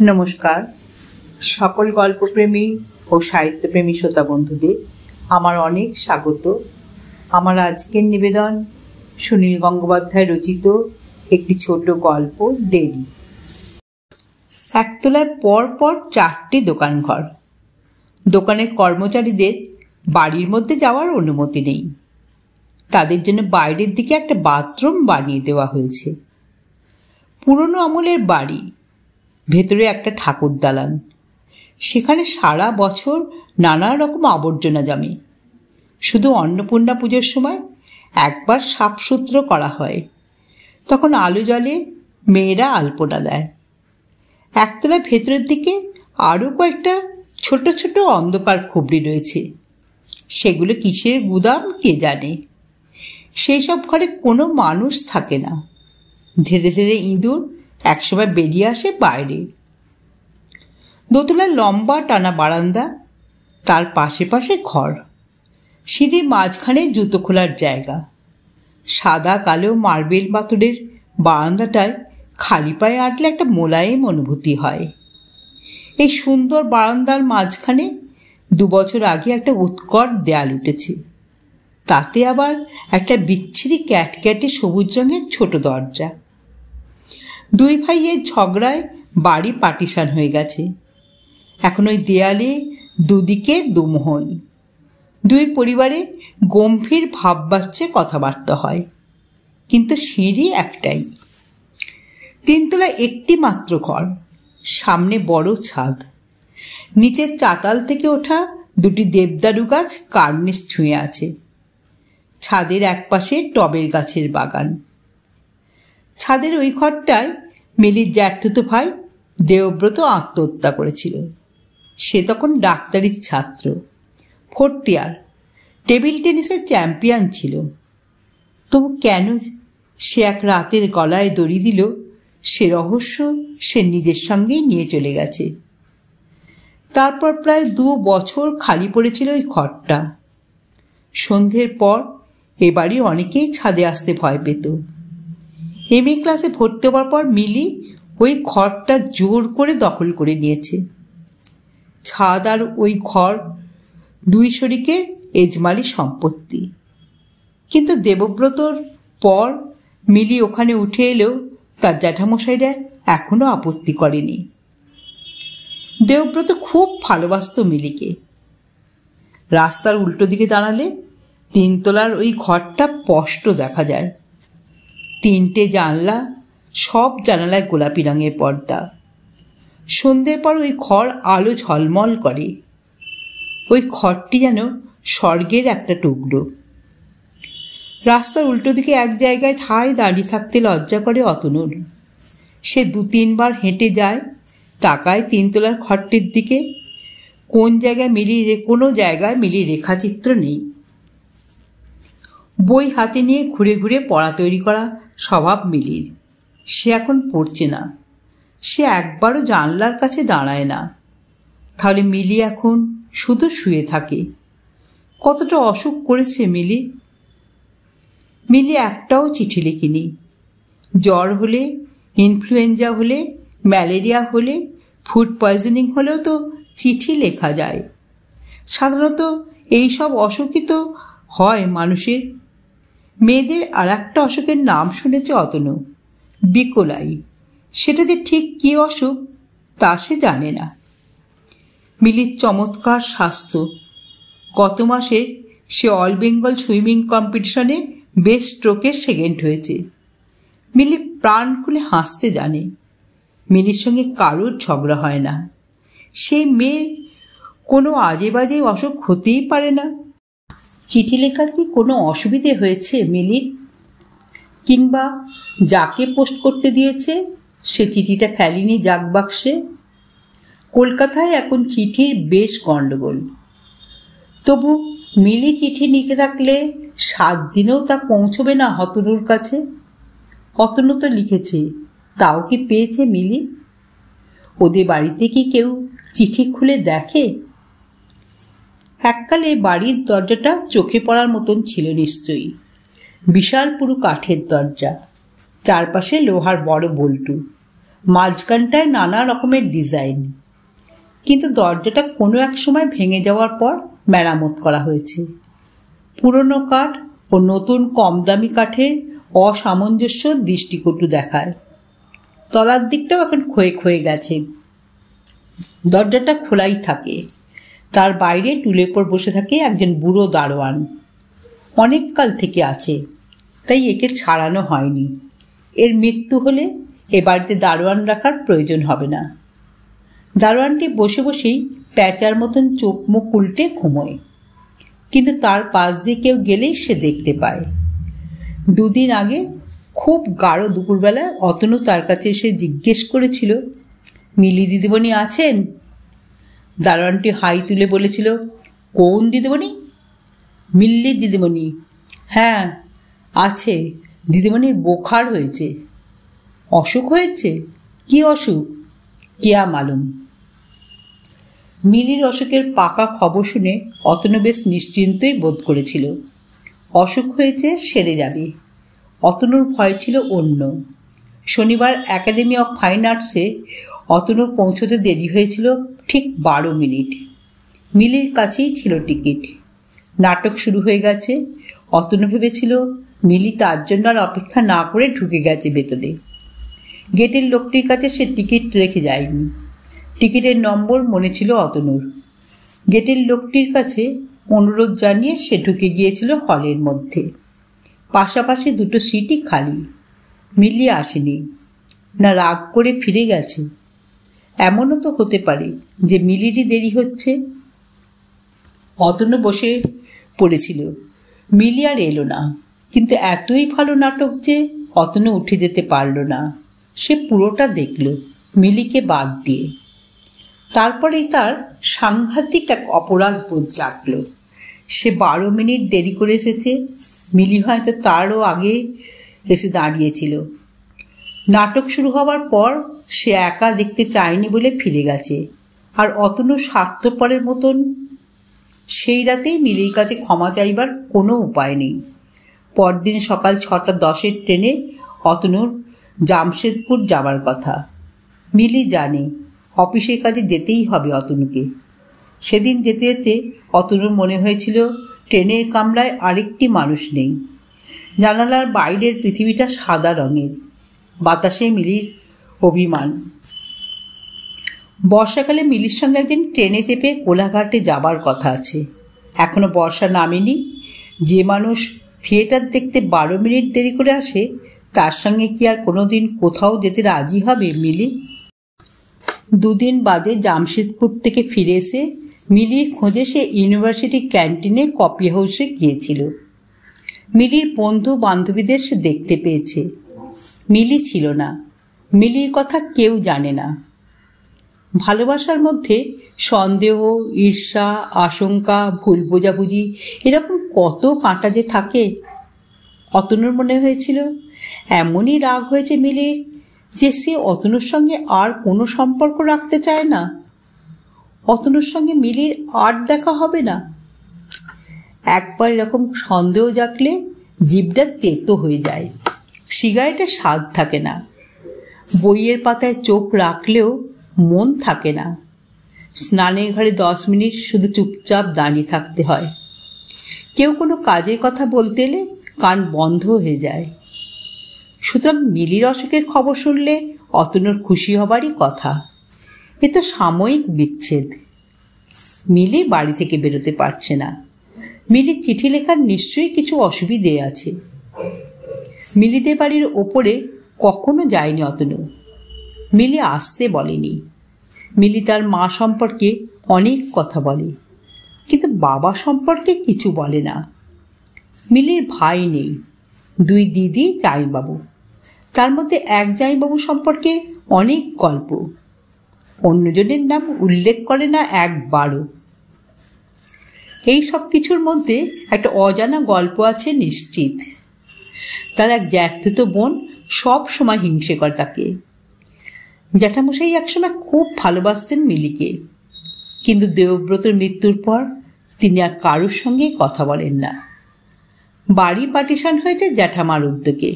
নমস্কার সকল গল্পপ্রেমী ও সাহিত্যপ্রেমী শ্রোতা বন্ধুদের আমার অনেক স্বাগত। আমার আজকের নিবেদন সুনীল গঙ্গোপাধ্যায় রচিত একটি ছোট গল্প দেরি। একতলায় পরপর 4টি দোকানঘর। দোকানের কর্মচারীদের বাড়ির মধ্যে যাওয়ার অনুমতি নেই। তাদের জন্য বাইরের দিকে একটা বাথরুম বানিয়ে দেওয়া হয়েছে। পুরনো আমলের বাড়ি, ভেতরে একটা ঠাকুর দালান। সেখানে সারা বছর নানা রকম আবর্জনা জমে। শুধু অন্নপূর্ণা পুজোর সময় একবার সাফসুত্র করা হয়, তখন আলো জ্বলে, মেয়েরা আলপনা দেয়। একতলায় ভেতরের দিকে আরও কয়েকটা ছোট ছোট অন্ধকার খুবড়ি রয়েছে। সেগুলো কিসের গুদাম কে জানে। সেই সব ঘরে কোনো মানুষ থাকে না। ধীরে ধীরে ইঁদুর একসময় বেরিয়ে আসে বাইরে। দোতলায় লম্বা টানা বারান্দা, তার পাশে পাশে ঘর। সিঁড়ির মাঝখানে জুতো খোলার জায়গা। সাদা কালো মার্বেল পাথরের বারান্দাটায় খালি পায়ে আটলে একটা মোলায়েম অনুভূতি হয়। এই সুন্দর বারান্দার মাঝখানে 2 বছর আগে একটা উৎকট দেয়াল উঠেছে। তাতে আবার একটা বিচ্ছিরি ক্যাটক্যাটে সবুজ রঙের ছোট দরজা। 2 ভাইয়ের ঝগড়ায় বাড়ি পার্টিশন হয়ে গেছে। এখন ওই দেয়ালে দুদিকে দুমহল। 2 পরিবারে গম্ভীর ভাববাচ্চে কথাবার্তা হয়, কিন্তু সিঁড়ি একটাই। 3 তলায় একটি মাত্র ঘর, সামনে বড় ছাদ। নিচের চাতাল থেকে ওঠা 2টি দেবদারু গাছ কার্নিশ ছুঁয়ে আছে। ছাদের একপাশে টবের গাছের বাগান। ছাদের ওই ঘরটায় মিলির জ্যাঠতুতো ভাই দেবব্রত আত্মহত্যা করেছিল। সে তখন ডাক্তারির ছাত্র, 4th ইয়ার, টেবিল টেনিসের চ্যাম্পিয়ন ছিল। তবু কেন সে এক রাতের গলায় দড়ি দিল, সে রহস্য সে নিজের সঙ্গেই নিয়ে চলে গেছে। তারপর প্রায় 2 বছর খালি পড়েছিল ওই ঘরটা। সন্ধ্যের পর এ বাড়ির অনেকেই ছাদে আসতে ভয় পেত। MA ক্লাসে ভর্তি হওয়ার পর মিলি ওই ঘরটা জোর করে দখল করে নিয়েছে। ছাদ আর ওই ঘর 2 শরিকের এজমালি সম্পত্তি। কিন্তু দেবব্রতর পর মিলি ওখানে উঠে এলেও তার জ্যাঠামশাইরা এখনো আপত্তি করেনি। দেবব্রত খুব ভালোবাসত মিলিকে। রাস্তার উল্টো দিকে দাঁড়ালে 3 তলার ওই ঘরটা স্পষ্ট দেখা যায়। 3টে জানলা, সব জানালায় গোলাপি রঙের পর্দা। সন্ধ্যের পর ওই ঘর আলো ঝলমল করে। ওই ঘরটি যেন স্বর্গের একটা টুকরো। রাস্তার উল্টো দিকে এক জায়গায় ঠায় দাঁড়িয়ে থাকতে লজ্জা করে অতনুর। সে 2-3 বার হেঁটে যায়, তাকায় 3 তলার ঘরটির দিকে। কোনো জায়গায় মিলির রেখাচিত্র নেই। বই হাতে নিয়ে ঘুরে ঘুরে পড়া তৈরি করা স্বভাব মিলির। সে এখন পড়ছে না। সে একবারও জানলার কাছে দাঁড়ায় না। তাহলে মিলি এখন শুধু শুয়ে থাকে। কতটা অসুখ করেছে মিলি। মিলি একটাও চিঠি লেখেনি। জ্বর হলে, ইনফ্লুয়েঞ্জা হলে, ম্যালেরিয়া হলে, ফুড পয়জনিং হলেও তো চিঠি লেখা যায়। সাধারণত এইসব অসুখই তো হয় মানুষের। মেয়েদের আর একটা অসুখের নাম শুনেছে অতনু, বিকলাই। সেটাতে ঠিক কী অসুখ তা সে জানে না। মিলির চমৎকার স্বাস্থ্য। গত মাসে সে অল বেঙ্গল সুইমিং কম্পিটিশনে বেস্ট স্ট্রোকের 2nd হয়েছে। মিলি প্রাণ খুলে হাসতে জানে। মিলির সঙ্গে কারোর ঝগড়া হয় না। সেই মেয়ের কোনো আজে বাজে অসুখ হতেই পারে না। চিঠি লেখার কি কোনো অসুবিধে হয়েছে মিলির? কিংবা যাকে পোস্ট করতে দিয়েছে সে চিঠিটা ফেলেনি জাগ বাক্সে? কলকাতায় এখন চিঠির বেশ গণ্ডগোল। তবু মিলি চিঠি লিখে থাকলে 7 দিনেও তা পৌঁছবে না অতনুর কাছে? অতনু তো লিখেছে, তাও কি পেয়েছে মিলি? ওদের বাড়িতে কি কেউ চিঠি খুলে দেখে? এককালে বাড়ির দরজাটা চোখে পড়ার মতন ছিল নিশ্চয়ই। বিশাল পুরো কাঠের দরজা, চারপাশে লোহার বড় বল্টু, মাঝখানটায় নানা রকমের ডিজাইন, কিন্তু দরজাটা কোনো এক সময় ভেঙে যাওয়ার পর মেরামত করা হয়েছে। পুরনো কাঠ ও নতুন কম দামি কাঠের অসামঞ্জস্য দৃষ্টিকটু দেখায়। তলার দিকটাও এখন ক্ষয়ে ক্ষয়ে গেছে। দরজাটা খোলাই থাকে। তার বাইরে টুলের উপর বসে থাকে একজন বুড়ো দারোয়ান। অনেক কাল থেকে আছে, তাই একে ছাড়ানো হয়নি। এর মৃত্যু হলে এ বাড়িতে দারোয়ান রাখার প্রয়োজন হবে না। দারোয়ানটি বসে বসেই প্যাঁচার মতন চোখ মুখ উল্টে ঘুমোয়, কিন্তু তার পাশ দিয়ে কেউ গেলেই সে দেখতে পায়। দুদিন আগে খুব গাঢ় দুপুরবেলায় অতনু তার কাছে এসে জিজ্ঞেস করেছিল, মিলি দিদিমণি আছেন? দারোয়ানটি হাই তুলে বলেছিল, কোন দিদিমণি? মিল্লি দিদিমণি। হ্যাঁ আছে, দিদিমণির বোখার হয়েছে। অসুখ হয়েছে? কি অসুখ? কেয়া মালুম। মিলির অসুখের পাকা খবর শুনে অতনু বেশ নিশ্চিন্তই বোধ করেছিল। অসুখ হয়েছে, সেরে যাবে। অতনুর ভয় ছিল অন্য। শনিবার একাডেমি অফ ফাইন আর্টসে অতনুর পৌঁছতে দেরি হয়েছিল ঠিক 12 মিনিট। মিলির কাছেই ছিল টিকিট। নাটক শুরু হয়ে গেছে। অতনু ভেবেছিল মিলি তার জন্য আর অপেক্ষা না করে ঢুকে গেছে ভেতরে। গেটের লোকটির কাছে সে টিকিট রেখে যায়নি। টিকিটের নম্বর মনে ছিল অতনুর। গেটের লোকটির কাছে অনুরোধ জানিয়ে সে ঢুকে গিয়েছিল হলের মধ্যে। পাশাপাশি দুটো সিটই খালি। মিলি আসেনি, না রাগ করে ফিরে গেছে। এমনও তো হতে পারে যে মিলিরই দেরি হচ্ছে। অতনু বসে পড়েছিল। মিলি আর এলো না, কিন্তু এতই ভালো নাটক যে অতনু উঠে যেতে পারল না। সে পুরোটা দেখল, মিলিকে বাদ দিয়ে। তারপরেই তার সাংঘাতিক এক অপরাধ বোধ জাগল। সে 12 মিনিট দেরি করে এসেছে। মিলি হয়তো তারও আগে এসে দাঁড়িয়েছিল। নাটক শুরু হওয়ার পর সে একা দেখতে চায়নি বলে ফিরে গেছে। আর অতনু স্বার্থপরের মতন। সেই রাতেই মিলির কাছে ক্ষমা চাইবার কোনো উপায় নেই। পরদিন সকাল 6:10 ট্রেনে অতনুর জামশেদপুর যাবার কথা। মিলি জানে অফিসের কাজে যেতেই হবে অতনুকে। সেদিন যেতে যেতে অতনুর মনে হয়েছিল ট্রেনের কামরায় আরেকটি মানুষ নেই। জানালার বাইরের পৃথিবীটা সাদা রঙের। বাতাসে মিলির অভিমান। বর্ষাকালে মিলির সঙ্গে একদিন ট্রেনে চেপে কোলাঘাটে যাবার কথা আছে। এখনো বর্ষা নামেনি। যে মানুষ থিয়েটার দেখতে 12 মিনিট দেরি করে আসে, তার সঙ্গে কি আর কোনোদিন কোথাও যেতে রাজি হবে মিলি? 2 দিন বাদে জামশেদপুর থেকে ফিরে এসে মিলির খোঁজে সে ইউনিভার্সিটি ক্যান্টিনে কফি হাউসে গিয়েছিল। মিলির বন্ধু বান্ধবীদের সে দেখতে পেয়েছে। মিলি ছিল না। মিলির কথা কেউ জানে না। ভালোবাসার মধ্যে সন্দেহ, ঈর্ষা, আশঙ্কা, ভুল বোঝাবুঝি, এরকম কত কাঁটা যে থাকে। অতনুর মনে হয়েছিল এমনই রাগ হয়েছে মিলির যে সে অতনুর সঙ্গে আর কোনো সম্পর্ক রাখতে চায় না। অতনুর সঙ্গে মিলির আর দেখা হবে না। একবার এরকম সন্দেহ জাগলে জিভটা তেতো হয়ে যায়। সিগারেটের স্বাদ থাকে না। বইয়ের পাতায় চোখ রাখলেও মন থাকে না। স্নানের ঘরে 10 মিনিট শুধু চুপচাপ দাঁড়িয়ে থাকতে হয়। কেউ কোনো কাজের কথা বলতে এলে কান বন্ধ হয়ে যায়। সুতরাং মিলির অসুখের খবর শুনলে অতনুর খুশি হবারই কথা। এ তো সাময়িক বিচ্ছেদ। মিলি বাড়ি থেকে বেরোতে পারছে না। মিলির চিঠি লেখার নিশ্চয়ই কিছু অসুবিধে আছে। মিলিদের বাড়ির ওপরে কখনো যায়নি অতনু। মিলি আসতে বলেনি। মিলি তার মা সম্পর্কে অনেক কথা বলে, কিন্তু বাবা সম্পর্কে কিছু বলে না। মিলির ভাই নেই, 2 দিদি, জামাইবাবু। তার মধ্যে এক জামাইবাবু সম্পর্কে অনেক গল্প। অন্যজনের নাম উল্লেখ করে না একবারও। এই সব কিছুর মধ্যে একটা অজানা গল্প আছে নিশ্চিত। তার এক জ্যাঠতো বোন সব সময় হিংসে করে তাকে। জ্যাঠামশাই একসময় খুব ভালোবাসতেন মিলিকে, কিন্তু দেবব্রতর মৃত্যুর পর তিনি আর কারোর সঙ্গে কথা বলেন না। বাড়ি পার্টিশন হয়েছে জ্যাঠামার উদ্যোগে।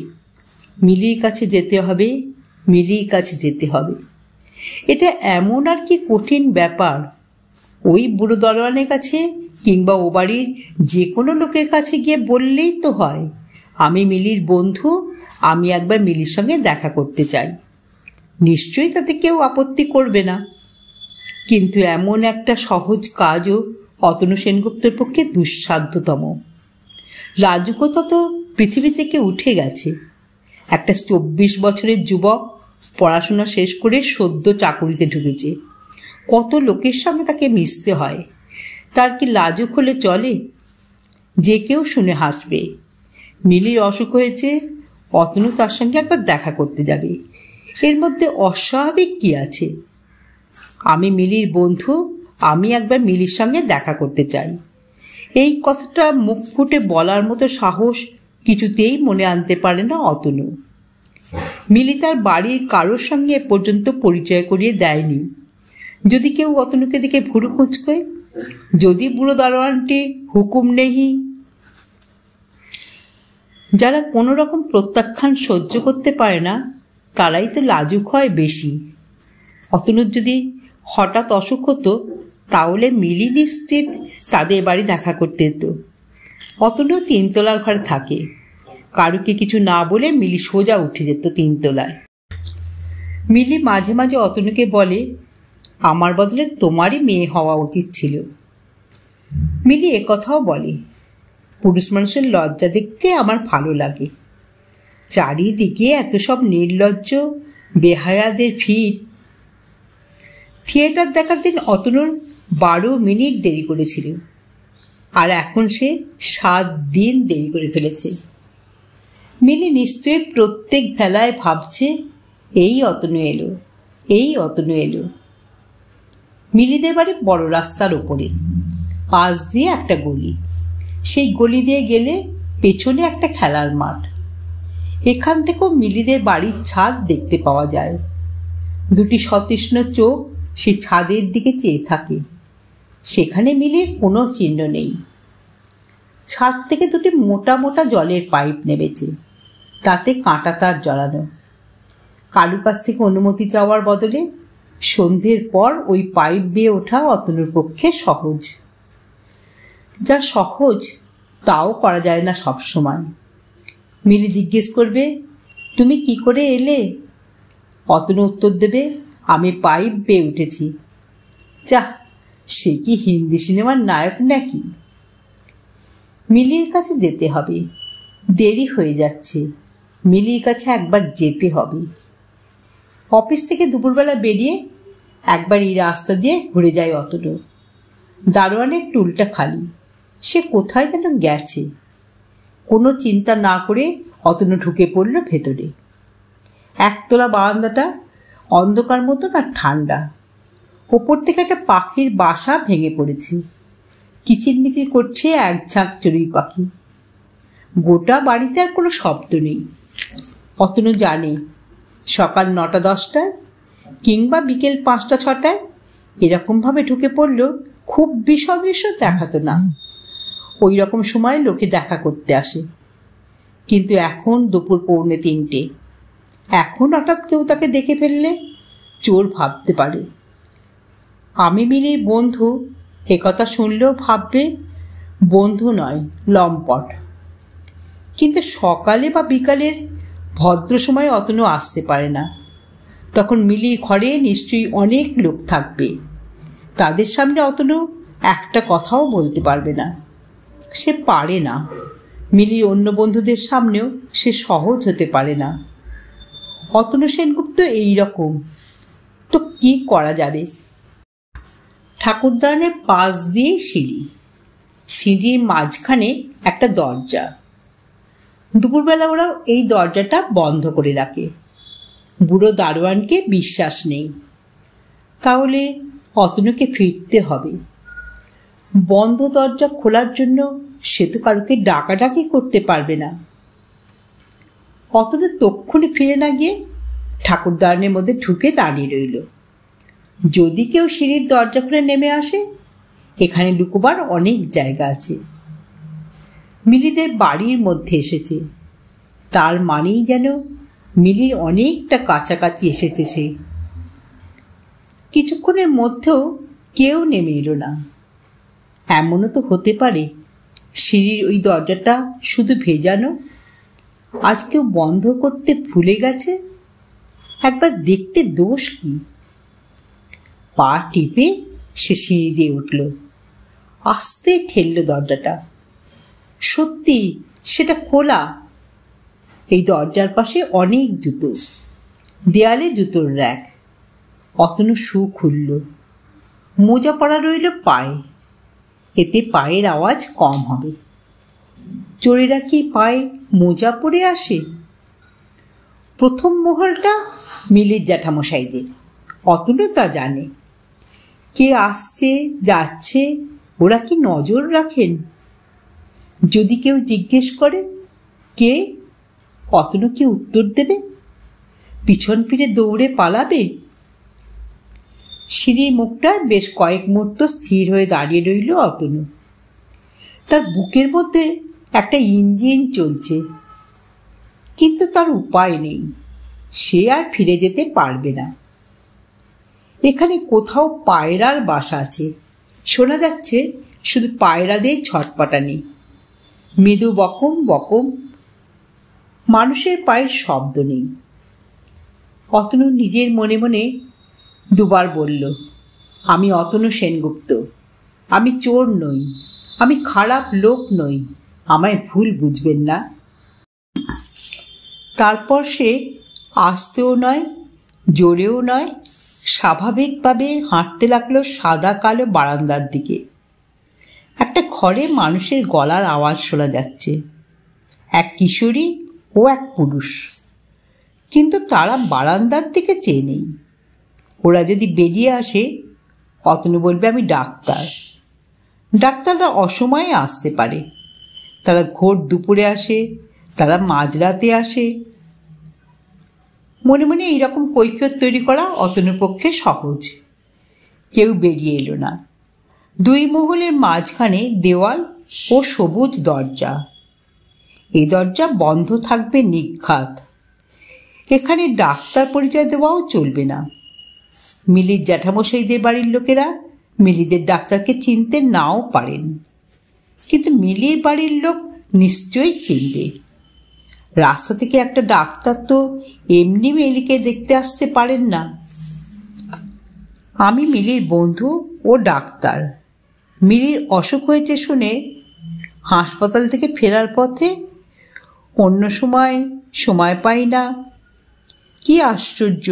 মিলির কাছে যেতে হবে, মিলির কাছে যেতে হবে। এটা এমন আর কি কঠিন ব্যাপার, ওই বুড়ো দরওয়ানের কাছে কিংবা ও বাড়ির যে কোনো লোকের কাছে গিয়ে বললেই তো হয়, আমি মিলির বন্ধু, আমি একবার মিলির সঙ্গে দেখা করতে চাই। নিশ্চয়ই তাতে কেউ আপত্তি করবে না। কিন্তু এমন একটা সহজ কাজও অতনু সেনগুপ্তের পক্ষে দুঃসাধ্যতম। রাজুকও তত পৃথিবী থেকে উঠে গেছে। একটা 24 বছরের যুবক, পড়াশোনা শেষ করে সদ্য চাকুরিতে ঢুকেছে। কত লোকের সঙ্গে তাকে মিশতে হয়। তার কি লাজুক হলে চলে? যে কেউ শুনে হাসবে। মিলির অসুখ হয়েছে, অতনু তার সঙ্গে একবার দেখা করতে যাবে, এর মধ্যে অস্বাভাবিক কি আছে? আমি মিলির বন্ধু, আমি একবার মিলির সঙ্গে দেখা করতে চাই, এই কথাটা মুখ ফুটে বলার মতো সাহস কিছুতেই মনে আনতে পারে না অতনু। মিলি তার বাড়ির কারোর সঙ্গে পর্যন্ত পরিচয় করিয়ে দেয়নি। যদি কেউ অতনুকে দেখে ভুরু কুঁচকোয়, যদি বুড়ো দারোয়ানটি হুকুম নেহি। যারা কোনো রকম প্রত্যাখ্যান সহ্য করতে পারে না তারাই তো লাজুক হয় বেশি। অতনুর যদি হঠাৎ অসুখ হতো তাহলে মিলি নিশ্চিত তাদের বাড়ি দেখা করতে যেত। অতনু 3 তলার ঘরে থাকে। কারুকে কিছু না বলে মিলি সোজা উঠে যেত 3 তলায়। মিলি মাঝে মাঝে অতনুকে বলে, আমার বদলে তোমারই মেয়ে হওয়া উচিত ছিল। মিলি একথাও বলে, পুরুষ মানুষের লজ্জা দেখতে আমার ভালো লাগে। চারিদিকে এত সব নির্লজ্জ বেহায়াদের ভিড়। থিয়েটার দেখার দিন অতনুর 12 মিনিট দেরি করেছিল, আর এখন সে 7 দিন দেরি করে ফেলেছে। মিলি নিশ্চয়ই প্রত্যেক বেলায় ভাবছে, এই অতনু এলো, এই অতনু এলো। মিলিদের বাড়ি বড় রাস্তার ওপরে, পাশ দিয়ে একটা গলি। সেই গলি দিয়ে গেলে পেছনে একটা খেলার মাঠ। এখান থেকেও মিলিদের বাড়ির ছাদ দেখতে পাওয়া যায়। দুটি সতৃষ্ণ চোখ সেই ছাদের দিকে চেয়ে থাকে। সেখানে মিলির কোনো চিহ্ন নেই। ছাদ থেকে দুটি মোটা মোটা জলের পাইপ নেমেছে, তাতে কাঁটা তার জড়ানো। কারু কাছ থেকে অনুমতি চাওয়ার বদলে সন্ধ্যের পর ওই পাইপ বেয়ে ওঠা অতনুর পক্ষে সহজ। যা সহজ তাও করা যায় না সব সময়। মিলি জিজ্ঞেস করবে, তুমি কি করে এলে? অতনু উত্তর দেবে, আমি পাইপ বেয়ে উঠেছি। যাহ, সে কি হিন্দি সিনেমার নায়ক নাকি? মিলির কাছে যেতে হবে, দেরি হয়ে যাচ্ছে। মিলির কাছে একবার যেতে হবে। অফিস থেকে দুপুরবেলা বেরিয়ে একবার এই রাস্তা দিয়ে ঘুরে যায় অতনু। দারোয়ানের টুলটা খালি, সে কোথায় যেন গেছে। কোনো চিন্তা না করে অতনু ঢুকে পড়ল ভেতরে। 1 তলা বারান্দাটা অন্ধকার মতো আর ঠান্ডা। ওপর থেকে একটা পাখির বাসা ভেঙে পড়েছে। কিচিরমিচির করছে এক ঝাঁক চড়ুই পাখি। গোটা বাড়িতে আর কোনো শব্দ নেই। অতনু জানে সকাল 9টা-10টায় কিংবা বিকেল 5টা-6টায় এরকমভাবে ঢুকে পড়লেও খুব বিসদৃশ্য দেখাতো না। ওই রকম সময় লোকে দেখা করতে আসে। কিন্তু এখন দুপুর 2:45। এখন হঠাৎ কেউ তাকে দেখে ফেললে চোর ভাবতে পারে। আমি মিলির বন্ধু, একথা শুনলেও ভাববে বন্ধু নয়, লম্পট। কিন্তু সকালে বা বিকালের ভদ্র সময়ে অতনু আসতে পারে না। তখন মিলির ঘরে নিশ্চয়ই অনেক লোক থাকবে। তাদের সামনে অতনু একটা কথাও বলতে পারবে না। সে পারে না। মিলির অন্য বন্ধুদের সামনেও সে সহজ হতে পারে না। অতনু সেনগুপ্ত এই রকম, তো কি করা যাবে? ঠাকুরদানের পাশ দিয়ে সিঁড়ি, সিঁড়ির মাঝখানে একটা দরজা। দুপুরবেলা ওরা এই দরজাটা বন্ধ করে রাখে। বুড়ো দারোয়ানকে বিশ্বাস নেই। তাহলে অতনুকে ফিরতে হবে। বন্ধ দরজা খোলার জন্য সে তো কারুকে ডাকাডাকি করতে পারবে না। অতনু তক্ষুনি ফিরে না গিয়ে ঠাকুরদানের মধ্যে ঢুকে দাঁড়িয়ে রইল। যদি কেউ সিঁড়ির দরজা খুলে নেমে আসে, এখানে লুকোবার অনেক জায়গা আছে। মিলিদের বাড়ির মধ্যে এসেছে, তার মানেই যেন মিলির অনেকটা কাছাকাছি এসেছে সে। কিছুক্ষণের মধ্যেও কেউ নেমে এলো না। এমনও তো হতে পারে সিঁড়ির ওই দরজাটা শুধু ভেজানো, আজ কেউ বন্ধ করতে ভুলে গেছে। একবার দেখতে দোষ কি? পা টিপে সে সিঁড়ি দিয়ে উঠল, আস্তে ঠেলল দরজাটা। সত্যি সেটা খোলা। এই দরজার পাশে অনেক জুতো, দেয়ালে জুতোর র্যাক। অতনু শু খুলল, মোজা পরা রইল পায়ে, এতে পায়ের আওয়াজ কম হবে। চোরেরা কি পায়ে মোজা পরে আসে? প্রথম মহলটা মিলির জ্যাঠামশাইদের, অতনু তা জানে। কে আসছে যাচ্ছে ওরা কি নজর রাখেন? যদি কেউ জিজ্ঞেস করে কে, অতনু কি উত্তর দেবে? পিছন ফিরে দৌড়ে পালাবে? সিঁড়ির মুখটা বেশ কয়েক মুহূর্ত স্থির হয়ে দাঁড়িয়ে রইল অতনু। তার বুকের মধ্যে একটা ইঞ্জিন চলছে, কিন্তু তার উপায় নেই, সে আর ফিরে যেতে পারবে না। এখানে কোথাও পায়রার বাসা আছে, শোনা যাচ্ছে শুধু পায়রাদের ছটপটানি, মৃদু বকম বকম, মানুষের পায়ের শব্দ নেই। অতনু নিজের মনে মনে দুবার বলল, আমি অতনু সেনগুপ্ত, আমি চোর নই, আমি খারাপ লোক নই, আমায় ভুল বুঝবেন না। তারপর সে আস্তেও নয় জোরেও নয় স্বাভাবিকভাবে হাঁটতে লাগলো সাদা কালো বারান্দার দিকে। একটা ঘরে মানুষের গলার আওয়াজ শোনা যাচ্ছে, এক কিশোরী ও এক পুরুষ, কিন্তু তারা বারান্দার দিকে চেয়ে নেই। ওরা যদি বেরিয়ে আসে, অতনু বলবে আমি ডাক্তার। ডাক্তাররা অসময়ে আসতে পারে, তারা ঘোর দুপুরে আসে, তারা মাঝরাতে আসে। মনে মনে এইরকম কৈফিয়ত তৈরি করা অতনুর পক্ষে সহজ। কেউ বেরিয়ে এলো না। দুই মহলের মাঝখানে দেওয়াল ও সবুজ দরজা। এই দরজা বন্ধ থাকবে নিঘাত। এখানে ডাক্তার পরিচয় দেওয়াও চলবে না। মিলির জ্যাঠামশাইদের বাড়ির লোকেরা মিলিদের ডাক্তারকে চিনতে নাও পারেন, কিন্তু মিলির বাড়ির লোক নিশ্চয়ই চিনবে। রাস্তা থেকে একটা ডাক্তার তো এমনি মিলিকে দেখতে আসতে পারেন না। আমি মিলির বন্ধু ও ডাক্তার। মিলির অসুখ হয়েছে শুনে হাসপাতাল থেকে ফেরার পথে অন্য সময় পাই না। কি আশ্চর্য,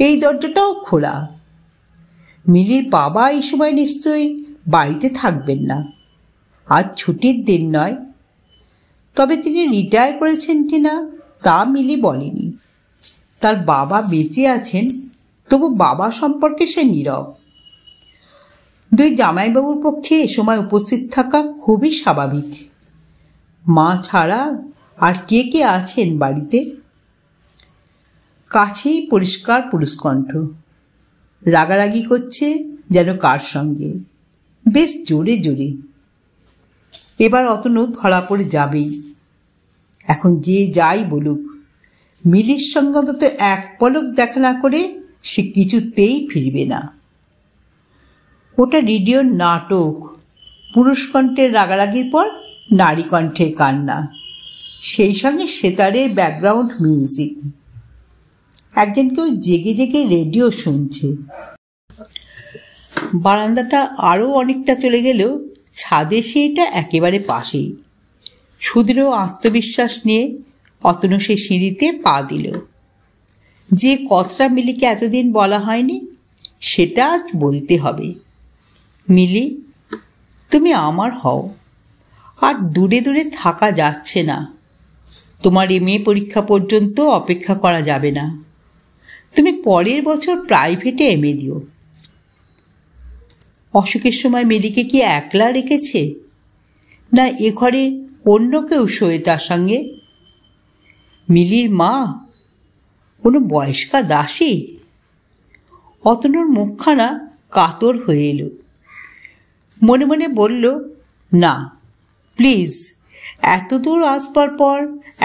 এই দরজাটাও খোলা। মিলির বাবা এই সময় নিশ্চয়ই বাড়িতে থাকবেন না, আজ ছুটির দিন নয়। তবে তিনি রিটায়ার করেছেন কিনা তা মিলি বলেনি। তার বাবা বেঁচে আছেন, তবু বাবা সম্পর্কে সে নীরব। দুই জামাইবাবুর পক্ষে এ সময় উপস্থিত থাকা খুবই স্বাভাবিক। মা ছাড়া আর কে কে আছেন বাড়িতে? কাছেই পরিষ্কার পুরুষকণ্ঠ, রাগারাগি করছে যেন কার সঙ্গে, বেশ জোরে জোরে। এবার অতনু ধরা পড়ে যাবেই। এখন যে যাই বলুক, মিলির সঙ্গে অন্তত এক পলক দেখা না করে সে কিছুতেই ফিরবে না। ওটা রেডিওর নাটক। পুরুষকণ্ঠের রাগারাগির পর নারী কণ্ঠের কান্না, সেই সঙ্গে সেতারের ব্যাকগ্রাউন্ড মিউজিক। একজন কেউ জেগে জেগে রেডিও শুনছে। বারান্দাটা আরও অনেকটা চলে গেলেও ছাদের সিঁড়িটা একেবারে পাশেই। সুদৃঢ় আত্মবিশ্বাস নিয়ে অতনু সে সিঁড়িতে পা দিল। যে কথাটা মিলিকে এতদিন বলা হয়নি, সেটা আজ বলতে হবে। মিলি, তুমি আমার হও। আর দূরে দূরে থাকা যাচ্ছে না। তোমার MA পরীক্ষা পর্যন্ত অপেক্ষা করা যাবে না। তুমি পরের বছর প্রাইভেটে MA দিও। অসুখের সময় মিলিকে কি একলা রেখেছে, না এ ঘরে অন্য কেউ শোয় তার সঙ্গে? মিলির মা কোনো বয়স্কা দাসী? অতনুর মুখখানা কাতর হয়ে এলো। মনে মনে বলল, না প্লিজ, এত দূর আসবার পর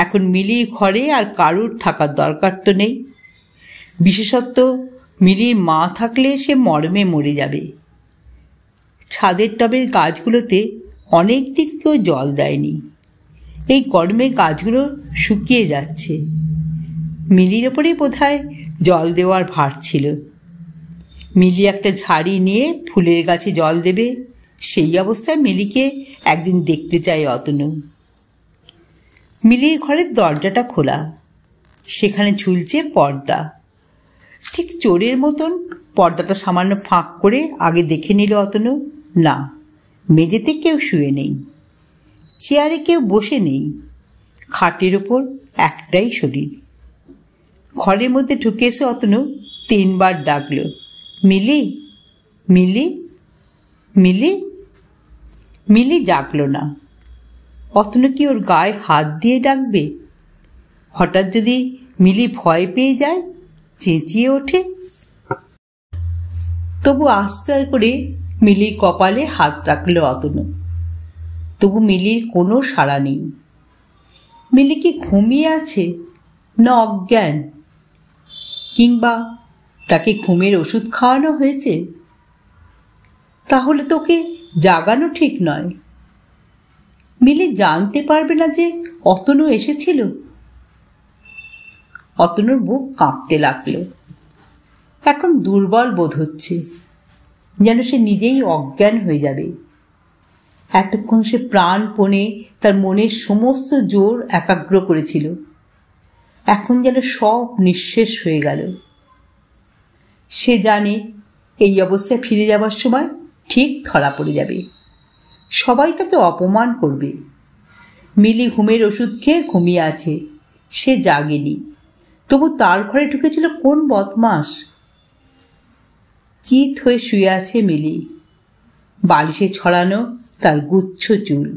এখন মিলির ঘরে আর কারুর থাকার দরকার তো নেই। বিশেষত মিলির মা থাকলে সে মরমে মরে যাবে। ছাদের টবের গাছগুলোতে অনেক দিন কেউ জল দেয়নি। এই গরমে গাছগুলো শুকিয়ে যাচ্ছে। মিলির ওপরেই বোধহয় জল দেওয়ার ভার ছিল। মিলি একটা ঝাড়ি নিয়ে ফুলের গাছে জল দেবে, সেই অবস্থায় মিলিকে একদিন দেখতে চাই অতনু। মিলির ঘরের দরজাটা খোলা, সেখানে ঝুলছে পর্দা। ঠিক চোরের মতন পর্দাটা সামান্য ফাঁক করে আগে দেখে নিল অতনু। না, মেঝেতে কেউ শুয়ে নেই, চেয়ারে কেউ বসে নেই, খাটের ওপর একটাই শরীর। ঘরের মধ্যে ঢুকে এসে অতনু 3 বার ডাকল, মিলি, মিলি, মিলি। মিলি জাগল না। অতনু কি ওর গায়ে হাত দিয়ে ডাকবে? হঠাৎ যদি মিলি ভয় পেয়ে যায়, চেঁচিয়ে ওঠে? তবু আস্তে করে মিলির কপালে হাত রাখল অতনু। তবু মিলির কোনো সাড়া নেই। মিলি কি ঘুমিয়ে আছে, না অজ্ঞান? কিংবা তাকে ঘুমের ওষুধ খাওয়ানো হয়েছে? তাহলে তোকে জাগানো ঠিক নয়। মিলি জানতে পারবে না যে অতনু এসেছিল। অতনুর বুক কাঁপতে লাগল। এখন দুর্বল বোধ হচ্ছে, যেন সে নিজেই অজ্ঞান হয়ে যাবে। এতক্ষণ সে প্রাণপণে তার মনের সমস্ত জোর একাগ্র করেছিল, এখন যেন সব নিঃশেষ হয়ে গেল। সে জানে এই অবস্থায় ফিরে যাবার সময় ঠিক ধরা পড়ে যাবে, সবাই তাকে অপমান করবে। মিলি ঘুমের ওষুধ খেয়ে ঘুমিয়ে আছে, সে জাগেনি। তবু তার ঘরে ঢুকেছিল কোন বদমাস? চিত হয়ে শুয়ে আছে মিলি। বালিশে ছড়ানো তার গুচ্ছ চুল,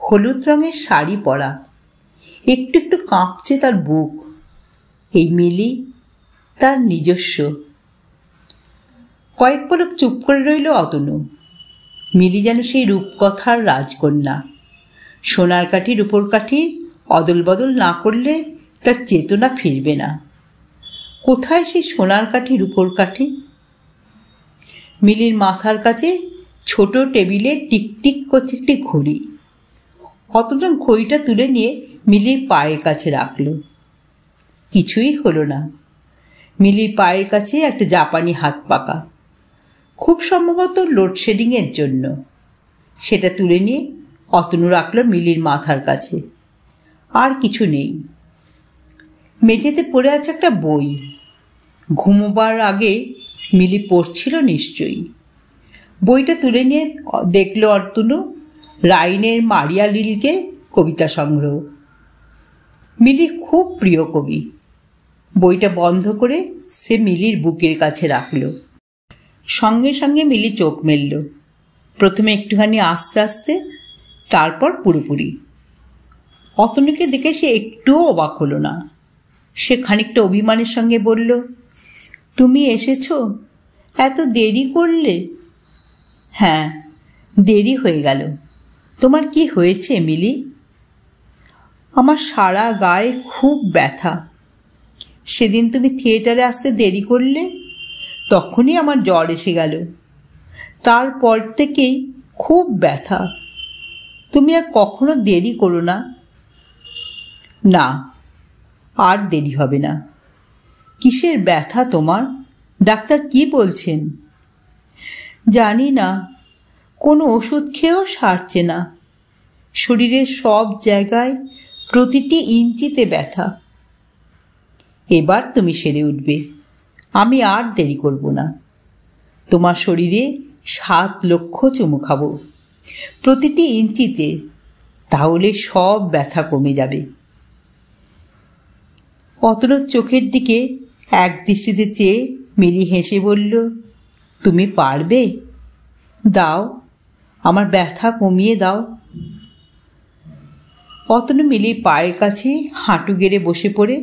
হলুদ রঙের শাড়ি পরা, একটু একটু কাঁপছে তার বুক। এই মিলি তার নিজস্ব। কয়েক পলক চুপ করে রইল অতনু। মিলি যেন সেই রূপকথার রাজকন্যা। সোনার কাঠি রূপোর কাঠি অদল বদল না করলে তার চেতনা ফিরবে না। কোথায় সেই সোনার কাঠি রূপোর কাঠি? মিলির মাথার কাছে ছোট টেবিলে টিকটিক করছে একটি ঘড়ি। অতটা ঘড়িটা তুলে নিয়ে মিলির পায়ের কাছে রাখল। কিছুই হলো না। মিলির পায়ের কাছে একটা জাপানি হাত পাকা, খুব সম্ভবত লোডশেডিংয়ের জন্য। সেটা তুলে নিয়ে অতনু রাখল মিলির মাথার কাছে। আর কিছু নেই। মেঝেতে পড়ে আছে একটা বই। ঘুমোবার আগে মিলি পড়ছিল নিশ্চয়ই। বইটা তুলে নিয়ে দেখল অতনু রাইনের মারিয়া রিলকের কবিতা সংগ্রহ। মিলির খুব প্রিয় কবি। বইটা বন্ধ করে সে মিলির বুকের কাছে রাখল। সঙ্গে সঙ্গে মিলি চোখ মেলল। প্রথমে একটুখানি আস্তে আস্তে, তারপর পুরোপুরি। অতনুকে দেখে সে একটুও অবাক হলো না। সে খানিকটা অভিমানের সঙ্গে বলল, তুমি এসেছ? এত দেরি করলে? হ্যাঁ, দেরি হয়ে গেল। তোমার কি হয়েছে মিলি? আমার সারা গায়ে খুব ব্যথা। সেদিন তুমি থিয়েটারে আসতে দেরি করলে, তখনই আমার জ্বর এসে গেল। তারপর থেকেই খুব ব্যথা। তুমি আর কখনো দেরি করো না। না, আর দেরি হবে না। কিসের ব্যথা তোমার? ডাক্তার কি বলছেন? জানি না, কোনো ওষুধ খেয়েও সারছে না। শরীরের সব জায়গায় প্রতিটি ইঞ্চিতে ব্যথা। এবার তুমি সেরে উঠবে। আমি আর দেরি করব না। তোমার শরীরে 7 লক্ষ চুমু খাবো, প্রতিটি ইঞ্চিতে। তাহলে সব ব্যথা কমে যাবে। অতনুর চোখের দিকে এক দৃষ্টিতে চেয়ে মিলি হেসে বলল, তুমি পারবে? দাও, আমার ব্যথা কমিয়ে দাও। অতনু মিলির পায়ের কাছে হাঁটু গেড়ে বসে পড়ে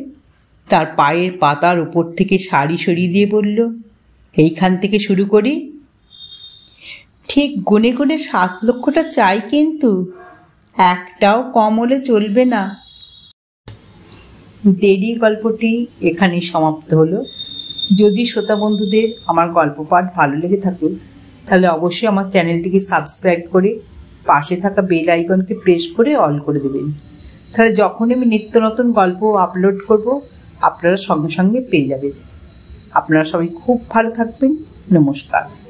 তার পায়ের পাতার উপর থেকে শাড়ি সরিয়ে দিয়ে বলল, এইখান থেকে শুরু করি। ঠিক গুনে গুনে 7 লক্ষটা চাই কিন্তু। একটাও কম হলে চলবে না। দেরি গল্পটি এখানেই সমাপ্ত হলো। যদি শ্রোতা বন্ধুদের আমার গল্প পাঠ ভালো লেগে থাকে তাহলে অবশ্যই আমার চ্যানেলটিকে সাবস্ক্রাইব করে পাশে থাকা বেল আইকনকে প্রেস করে অল করে দেবেন। তাহলে যখনই আমি নিত্য নতুন গল্প আপলোড করব আপনারা সঙ্গে সঙ্গে পেয়ে যাবেন। আপনারা সবাই খুব ভালো থাকবেন। নমস্কার।